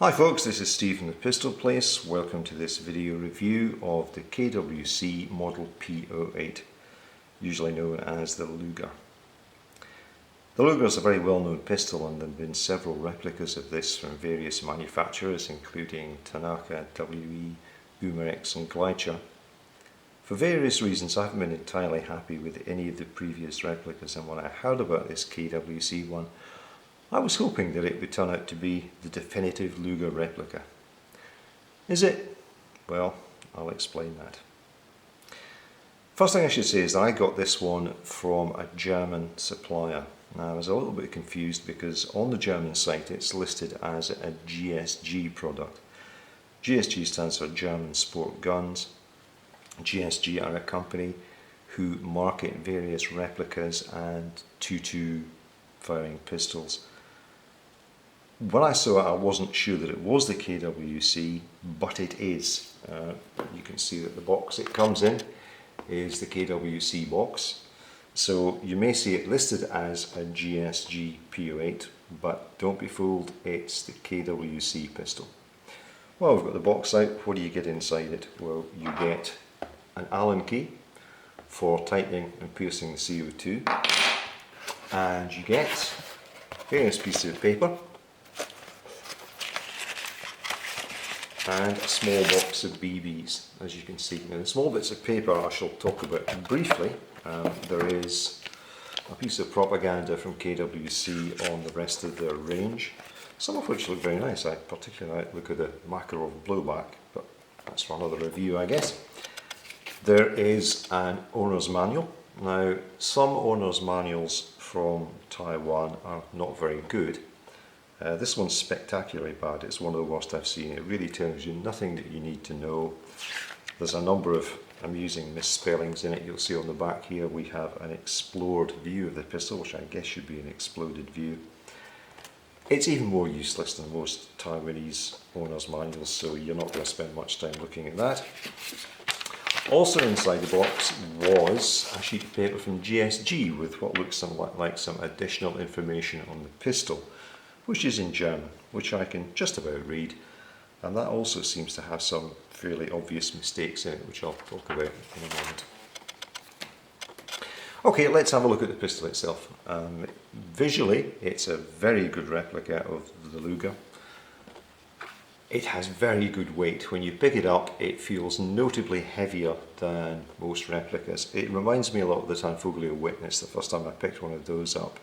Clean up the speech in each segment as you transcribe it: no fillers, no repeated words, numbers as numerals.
Hi folks, this is Steve from the Pistol Place. Welcome to this video review of the KWC model P.08, usually known as the Luger. The Luger is a very well-known pistol, and there have been several replicas of this from various manufacturers including Tanaka, WE, Umarex and Gleicher. For various reasons I haven't been entirely happy with any of the previous replicas, and when I heard about this KWC one, I was hoping that it would turn out to be the definitive Luger replica. Is it? Well, I'll explain that. First thing I should say is that I got this one from a German supplier. Now I was a little bit confused because on the German site it's listed as a GSG product. GSG stands for German Sport Guns. GSG are a company who market various replicas and 2.2 firing pistols. When I saw it, I wasn't sure that it was the KWC, but it is. You can see that the box it comes in is the KWC box. So you may see it listed as a GSG P.08, but don't be fooled, it's the KWC pistol. Well, we've got the box out. What do you get inside it? Well, you get an Allen key for tightening and piercing the CO2, and you get various pieces of paper and a small box of BBs, as you can see. Now the small bits of paper I shall talk about briefly. There is a piece of propaganda from KWC on the rest of their range, some of which look very nice. I particularly look at the Makarov blowback, but that's for another review I guess. There is an owner's manual. Now some owner's manuals from Taiwan are not very good. This one's spectacularly bad. It's one of the worst I've seen. It really tells you nothing that you need to know. There's a number of amusing misspellings in it. You'll see on the back here we have an explored view of the pistol, which I guess should be an exploded view. It's even more useless than most Taiwanese owner's manuals, so you're not going to spend much time looking at that. Also inside the box was a sheet of paper from GSG with what looks like some additional information on the pistol, which is in German, which I can just about read, and that also seems to have some fairly obvious mistakes in it, which I'll talk about in a moment. Okay, let's have a look at the pistol itself. Visually, it's a very good replica of the Luger. It has very good weight. When you pick it up, it feels notably heavier than most replicas. It reminds me a lot of the Tanfoglio Witness, the first time I picked one of those up.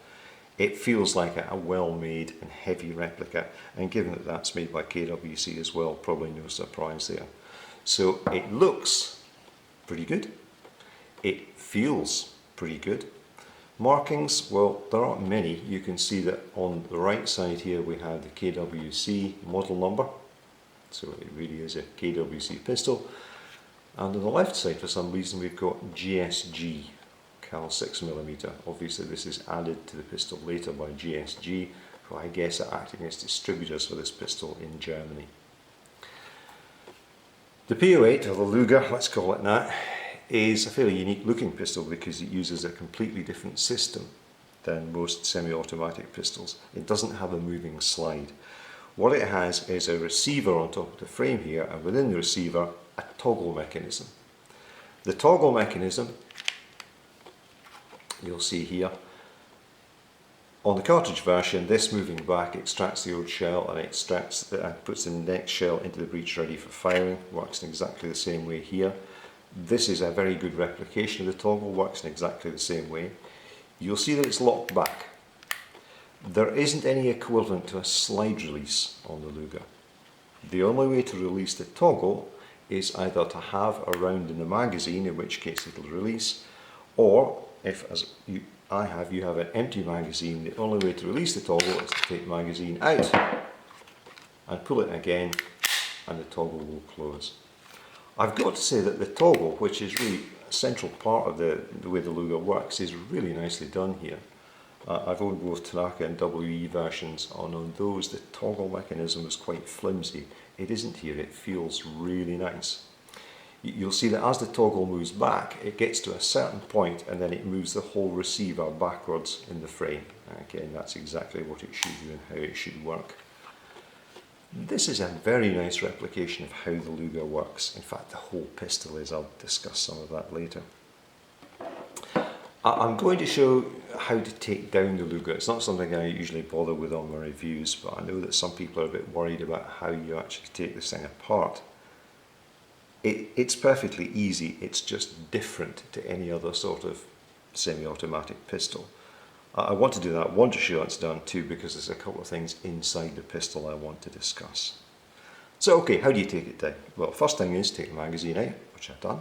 It feels like a well-made and heavy replica, and given that that's made by KWC as well, probably no surprise there. So it looks pretty good. It feels pretty good. Markings, well, there aren't many. You can see that on the right side here we have the KWC model number. So it really is a KWC pistol. And on the left side, for some reason, we've got GSG, Cal 6mm. Obviously this is added to the pistol later by GSG, who I guess are acting as distributors for this pistol in Germany. The P.08, or the Luger, let's call it that, is a fairly unique looking pistol because it uses a completely different system than most semi-automatic pistols. It doesn't have a moving slide. What it has is a receiver on top of the frame here, and within the receiver a toggle mechanism. The toggle mechanism, you'll see here, on the cartridge version, this moving back extracts the old shell and puts the next shell into the breech ready for firing. Works in exactly the same way here. This is a very good replication of the toggle, works in exactly the same way. You'll see that it's locked back. There isn't any equivalent to a slide release on the Luger. The only way to release the toggle is either to have a round in the magazine, in which case it'll release, or if, as you have an empty magazine, the only way to release the toggle is to take the magazine out and pull it again, and the toggle will close. I've got to say that the toggle, which is really a central part of the way the Luger works, is really nicely done here. I've owned both Tanaka and WE versions, and on those the toggle mechanism is quite flimsy. It isn't here, it feels really nice. You'll see that as the toggle moves back, it gets to a certain point and then it moves the whole receiver backwards in the frame. Again, that's exactly what it should do and how it should work. This is a very nice replication of how the Luger works. In fact, the whole pistol is. I'll discuss some of that later. I'm going to show how to take down the Luger. It's not something I usually bother with on my reviews, but I know that some people are a bit worried about how you actually take this thing apart. It's perfectly easy, it's just different to any other sort of semi-automatic pistol. I want to do that. I want to show it's done too, because there's a couple of things inside the pistol I want to discuss. So okay, how do you take it down? Well, first thing is take the magazine out, which I've done.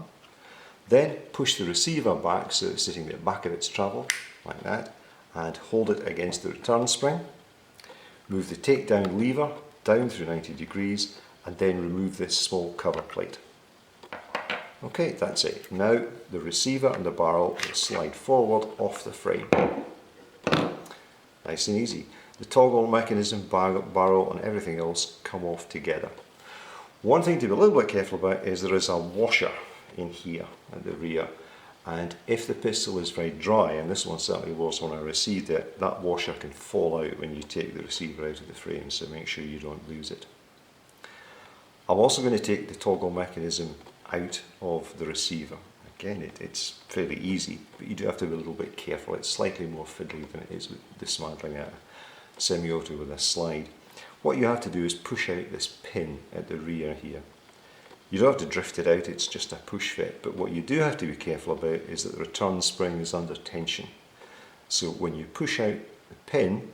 Then push the receiver back so it's sitting at the back of its travel, like that, and hold it against the return spring. Move the takedown lever down through 90 degrees, and then remove this small cover plate. Okay, that's it. Now the receiver and the barrel will slide forward off the frame. Nice and easy. The toggle mechanism, barrel and everything else come off together. One thing to be a little bit careful about is there is a washer in here at the rear, and if the pistol is very dry, and this one certainly was when I received it, that washer can fall out when you take the receiver out of the frame, so make sure you don't lose it. I'm also going to take the toggle mechanism out of the receiver. Again, it's fairly easy, but you do have to be a little bit careful. It's slightly more fiddly than it is with dismantling a semi-auto with a slide. What you have to do is push out this pin at the rear here. You don't have to drift it out, it's just a push fit, but what you do have to be careful about is that the return spring is under tension. So when you push out the pin,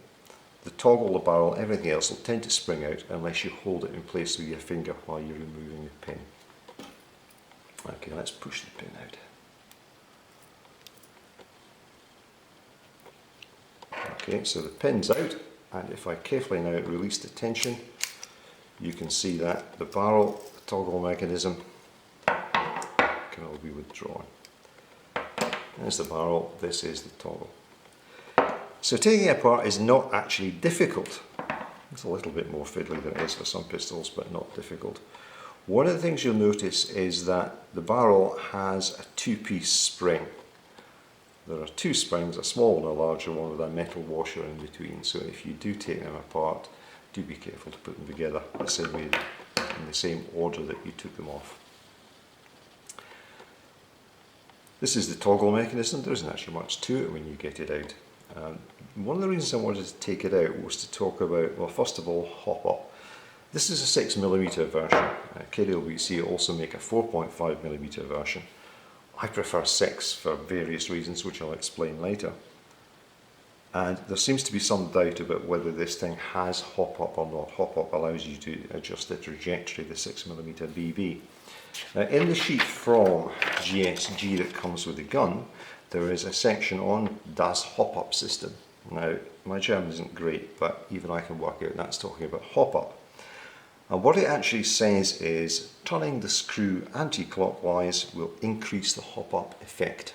the toggle, the barrel, everything else will tend to spring out unless you hold it in place with your finger while you're removing the pin. Okay, let's push the pin out. Okay, so the pin's out, and if I carefully now release the tension, you can see that the barrel, the toggle mechanism can all be withdrawn. There's the barrel, this is the toggle. So taking it apart is not actually difficult. It's a little bit more fiddly than it is for some pistols, but not difficult. One of the things you'll notice is that the barrel has a two-piece spring. There are two springs, a small and a larger one with a metal washer in between, so if you do take them apart, do be careful to put them together the same way, in the same order that you took them off. This is the toggle mechanism. There isn't actually much to it when you get it out. One of the reasons I wanted to take it out was to talk about, well, first of all, hop-up. This is a 6mm version. KWC also make a 4.5mm version. I prefer 6 for various reasons, which I'll explain later. And there seems to be some doubt about whether this thing has hop-up or not. Hop-up allows you to adjust the trajectory of the 6mm BB. Now, in the sheet from GSG that comes with the gun, there is a section on Das Hop-Up system. Now, my German isn't great, but even I can work out that's talking about hop-up. And what it actually says is turning the screw anti-clockwise will increase the hop-up effect.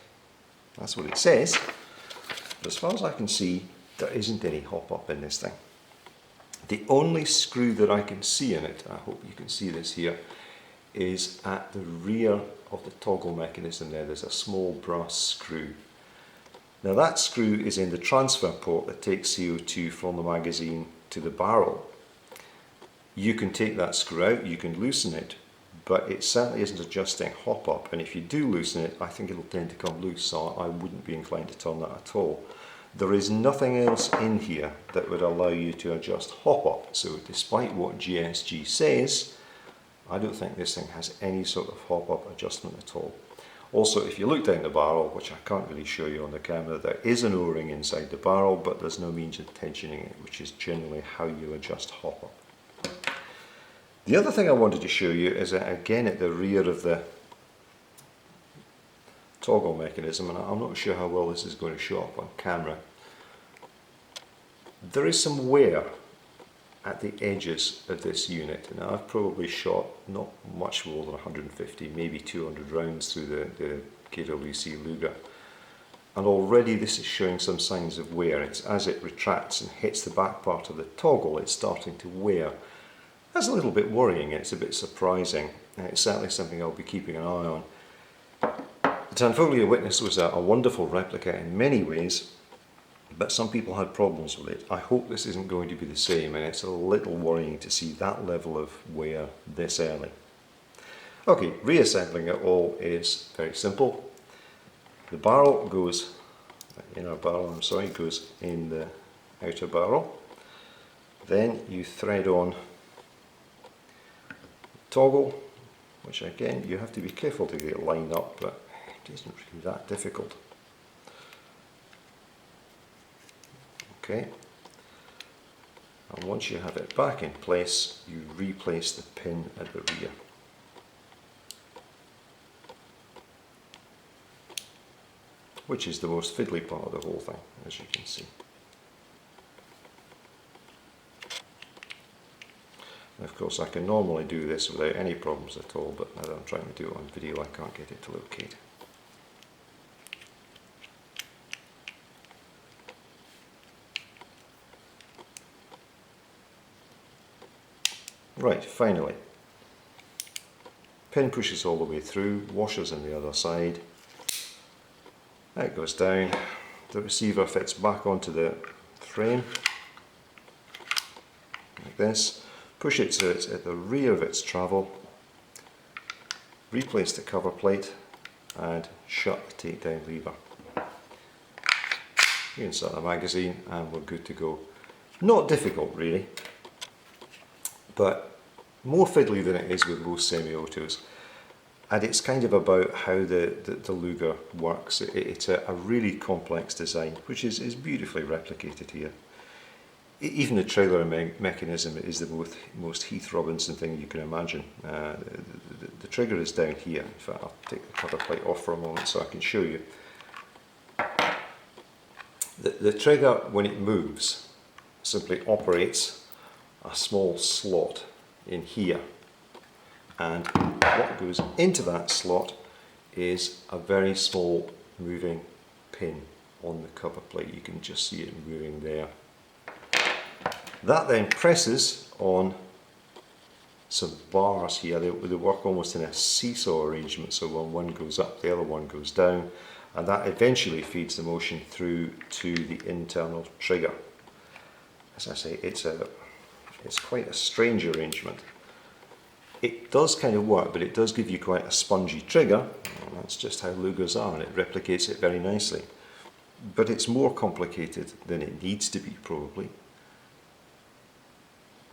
That's what it says. But as far as I can see, there isn't any hop-up in this thing. The only screw that I can see in it, I hope you can see this here, is at the rear of the toggle mechanism there. There's a small brass screw. Now that screw is in the transfer port that takes CO2 from the magazine to the barrel. You can take that screw out, you can loosen it, but it certainly isn't adjusting hop-up, and if you do loosen it, I think it'll tend to come loose, so I wouldn't be inclined to turn that at all. There is nothing else in here that would allow you to adjust hop-up, so despite what GSG says, I don't think this thing has any sort of hop-up adjustment at all. Also, if you look down the barrel, which I can't really show you on the camera, there is an O-ring inside the barrel, but there's no means of tensioning it, which is generally how you adjust hop-up. The other thing I wanted to show you is again at the rear of the toggle mechanism, and I'm not sure how well this is going to show up on camera. There is some wear at the edges of this unit. Now I've probably shot not much more than 150, maybe 200 rounds through the KWC Luger, and already this is showing some signs of wear. It's as it retracts and hits the back part of the toggle, it's starting to wear. That's a little bit worrying, it's a bit surprising. It's certainly something I'll be keeping an eye on. The Tanfoglio Witness was a wonderful replica in many ways, but some people had problems with it. I hope this isn't going to be the same, and it's a little worrying to see that level of wear this early. Okay, reassembling it all is very simple. The barrel goes, inner barrel, I'm sorry, goes in the outer barrel. Then you thread on toggle, which again you have to be careful to get it lined up, but it isn't really that difficult. Okay, and once you have it back in place, you replace the pin at the rear. Which is the most fiddly part of the whole thing, as you can see. And of course I can normally do this without any problems at all, but now that I'm trying to do it on video I can't get it to locate. Right, finally. Pin pushes all the way through, washers on the other side. That goes down, the receiver fits back onto the frame, like this. Push it so it's at the rear of its travel, replace the cover plate and shut the takedown lever. You insert the magazine and we're good to go. Not difficult really, but more fiddly than it is with most semi-autos. And it's kind of about how the Luger works. It's a really complex design, which is beautifully replicated here. Even the trailer mechanism is the most Heath Robinson thing you can imagine. The trigger is down here. In fact, I'll take the cover plate off for a moment so I can show you. The trigger, when it moves, simply operates a small slot in here. And what goes into that slot is a very small moving pin on the cover plate. You can just see it moving there. That then presses on some bars here. They work almost in a seesaw arrangement, so when one goes up the other one goes down, and that eventually feeds the motion through to the internal trigger. As I say, it's quite a strange arrangement. It does kind of work, but it does give you quite a spongy trigger, and that's just how Lugers are, and it replicates it very nicely. But it's more complicated than it needs to be, probably.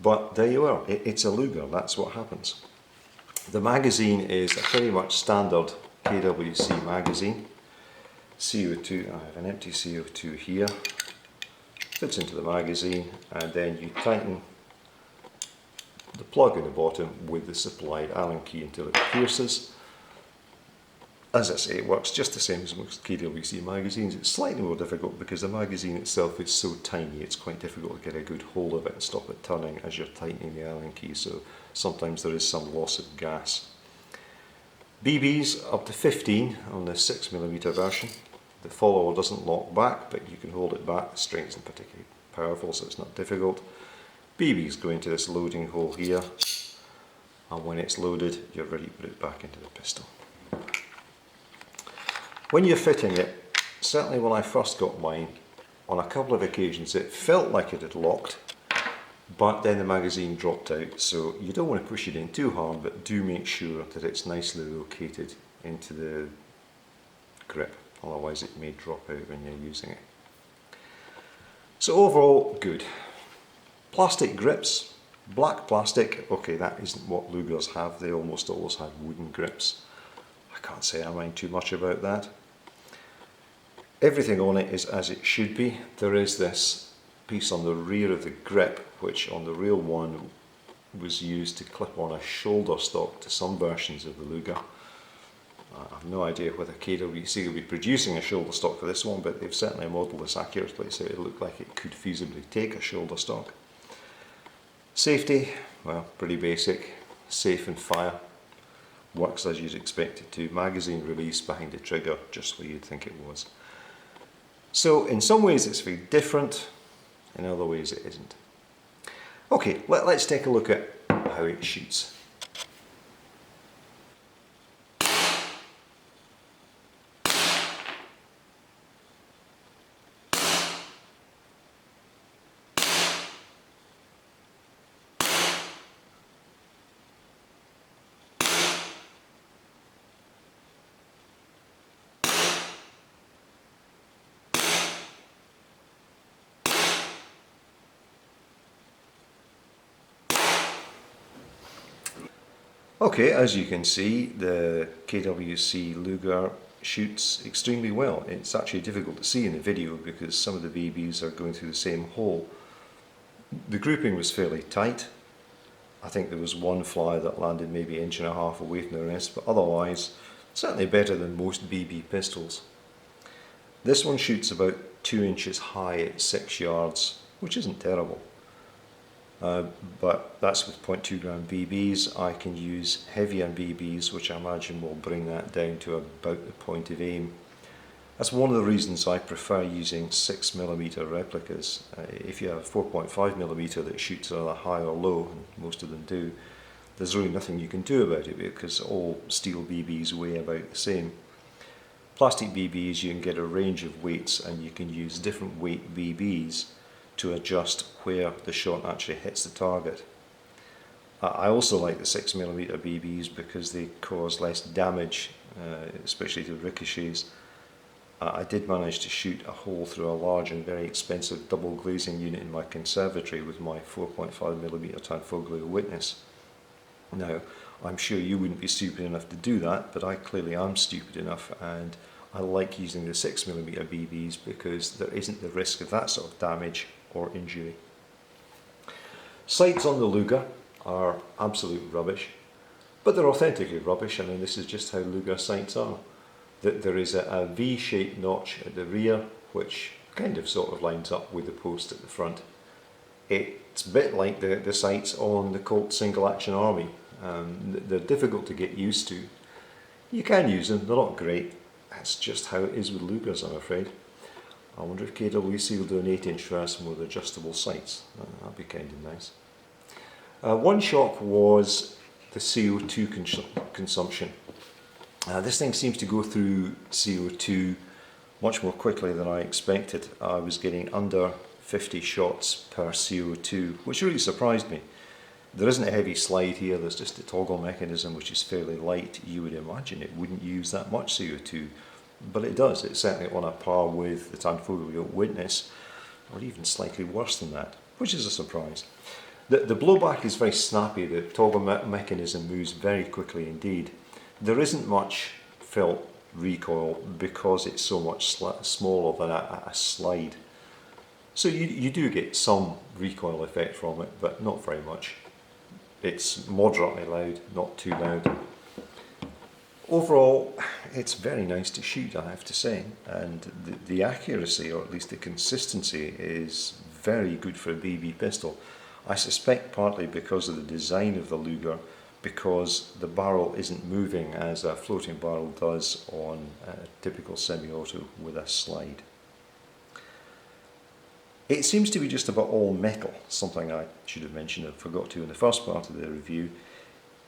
But there you are, it's a Luger, that's what happens. The magazine is a pretty much standard KWC magazine. CO2, I have an empty CO2 here, fits into the magazine, and then you tighten the plug in the bottom with the supplied Allen key until it pierces. As I say, it works just the same as most KWC magazines. It's slightly more difficult because the magazine itself is so tiny, it's quite difficult to get a good hold of it and stop it turning as you're tightening the Allen key, so sometimes there is some loss of gas. BBs up to 15 on the 6mm version. The follower doesn't lock back, but you can hold it back. The strings are particularly powerful, so it's not difficult. BBs go into this loading hole here, and when it's loaded, you're ready to put it back into the pistol. When you're fitting it, certainly when I first got mine, on a couple of occasions it felt like it had locked, but then the magazine dropped out, so you don't want to push it in too hard, but do make sure that it's nicely located into the grip, otherwise it may drop out when you're using it. So overall, good. Plastic grips, black plastic, okay, that isn't what Lugers have, they almost always have wooden grips. I can't say I mind too much about that. Everything on it is as it should be. There is this piece on the rear of the grip, which on the real one was used to clip on a shoulder stock to some versions of the Luger. I have no idea whether KWC will be producing a shoulder stock for this one, but they've certainly modelled this accurately, so it looked like it could feasibly take a shoulder stock. Safety, well, pretty basic. Safe and fire. Works as you'd expect it to. Magazine release behind the trigger, just where you'd think it was. So in some ways it's very different, in other ways it isn't. Okay, let's take a look at how it shoots. Okay, as you can see, the KWC Luger shoots extremely well. It's actually difficult to see in the video because some of the BBs are going through the same hole. The grouping was fairly tight. I think there was one fly that landed maybe an inch and a half away from the rest, but otherwise certainly better than most BB pistols. This one shoots about 2 inches high at 6 yards, which isn't terrible. But that's with 0.2 gram BBs. I can use heavier BBs, which I imagine will bring that down to about the point of aim. That's one of the reasons I prefer using 6mm replicas. If you have a 4.5mm that shoots either high or low, and most of them do, there's really nothing you can do about it because all steel BBs weigh about the same. Plastic BBs, you can get a range of weights and you can use different weight BBs to adjust where the shot actually hits the target. I also like the 6mm BBs because they cause less damage, especially to ricochets. I did manage to shoot a hole through a large and very expensive double glazing unit in my conservatory with my 4.5mm Tanfoglio Witness. Now, I'm sure you wouldn't be stupid enough to do that, but I clearly am stupid enough, and I like using the 6mm BBs because there isn't the risk of that sort of damage or injury. Sights on the Luger are absolute rubbish, but they're authentically rubbish. I mean, this is just how Luger sights are. There is a V-shaped notch at the rear, which kind of sort of lines up with the post at the front. It's a bit like the sights on the Colt Single Action Army. They're difficult to get used to. You can use them, they're not great. That's just how it is with Lugers, I'm afraid. I wonder if KWC will do an 8-inch version with adjustable sights. That'd be kind of nice. One shock was the CO2 consumption. This thing seems to go through CO2 much more quickly than I expected. I was getting under 50 shots per CO2, which really surprised me. There isn't a heavy slide here, there's just a toggle mechanism which is fairly light. You would imagine it wouldn't use that much CO2, but it does. It's certainly on a par with the Tanfoglio Witness, or even slightly worse than that, which is a surprise. The blowback is very snappy, the toggle mechanism moves very quickly indeed. There isn't much felt recoil because it's so much smaller than a slide. So you do get some recoil effect from it, but not very much. It's moderately loud, not too loud. Overall, it's very nice to shoot, I have to say, and the accuracy, or at least the consistency, is very good for a BB pistol. I suspect partly because of the design of the Luger, because the barrel isn't moving as a floating barrel does on a typical semi-auto with a slide. It seems to be just about all metal, something I should have mentioned and forgot to in the first part of the review.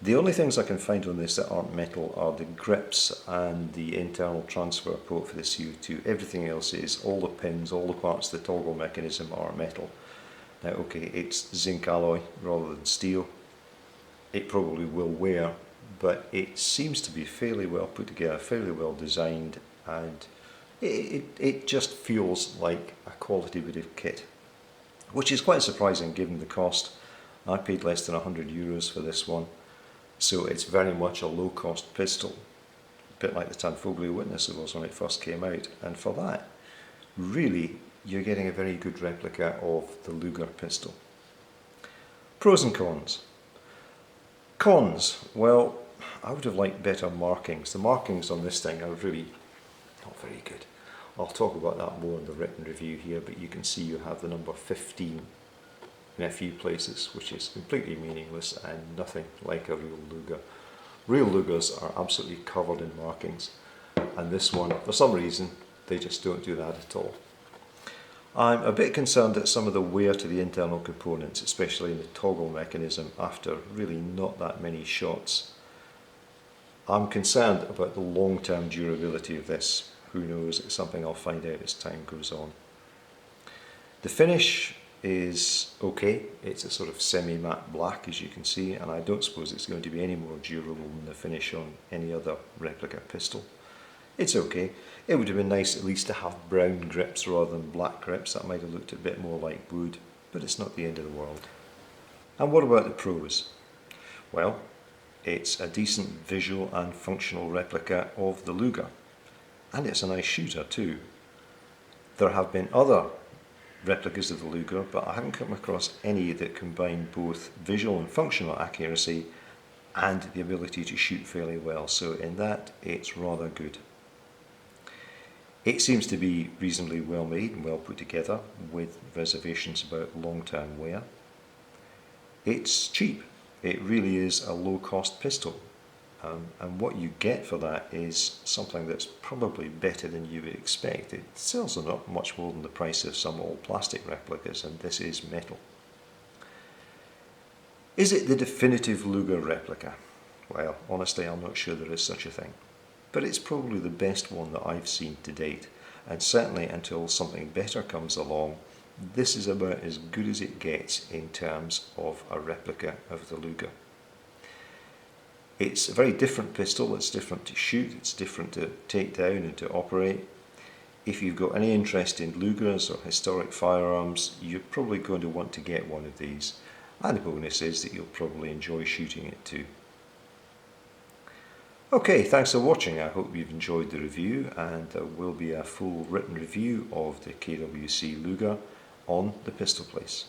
The only things I can find on this that aren't metal are the grips and the internal transfer port for the CO2. Everything else is, all the pins, all the parts of the toggle mechanism are metal. Now okay, it's zinc alloy rather than steel. It probably will wear, but it seems to be fairly well put together, fairly well designed, and it just feels like a quality bit of kit, which is quite surprising given the cost. I paid less than €100 for this one, so it's very much a low cost pistol, a bit like the Tanfoglio Witness it was when it first came out, and for that, really, you're getting a very good replica of the Luger pistol. Pros and cons. Cons, well, I would have liked better markings. The markings on this thing are really not very good. I'll talk about that more in the written review here, but you can see you have the number 15 in a few places, which is completely meaningless and nothing like a real Luger. Real Lugers are absolutely covered in markings, and this one, for some reason, they just don't do that at all. I'm a bit concerned at some of the wear to the internal components, especially in the toggle mechanism after really not that many shots. I'm concerned about the long-term durability of this. Who knows, it's something I'll find out as time goes on. The finish is okay, it's a sort of semi-matte black as you can see, and I don't suppose it's going to be any more durable than the finish on any other replica pistol. It's okay. It would have been nice at least to have brown grips rather than black grips. That might have looked a bit more like wood, but it's not the end of the world. And what about the pros? Well, it's a decent visual and functional replica of the Luger, and it's a nice shooter too. There have been other replicas of the Luger, but I haven't come across any that combine both visual and functional accuracy and the ability to shoot fairly well, so in that it's rather good. It seems to be reasonably well made and well put together, with reservations about long-term wear. It's cheap. It really is a low-cost pistol, and what you get for that is something that's probably better than you would expect. It sells for not much more than the price of some old plastic replicas, and this is metal. Is it the definitive Luger replica? Well, honestly, I'm not sure there is such a thing, but it's probably the best one that I've seen to date, and certainly until something better comes along, this is about as good as it gets in terms of a replica of the Luger. It's a very different pistol. It's different to shoot, it's different to take down and to operate. If you've got any interest in Lugers or historic firearms, you're probably going to want to get one of these, and the bonus is that you'll probably enjoy shooting it too. Okay, thanks for watching. I hope you've enjoyed the review, and there will be a full written review of the KWC Luger on the Pistol Place.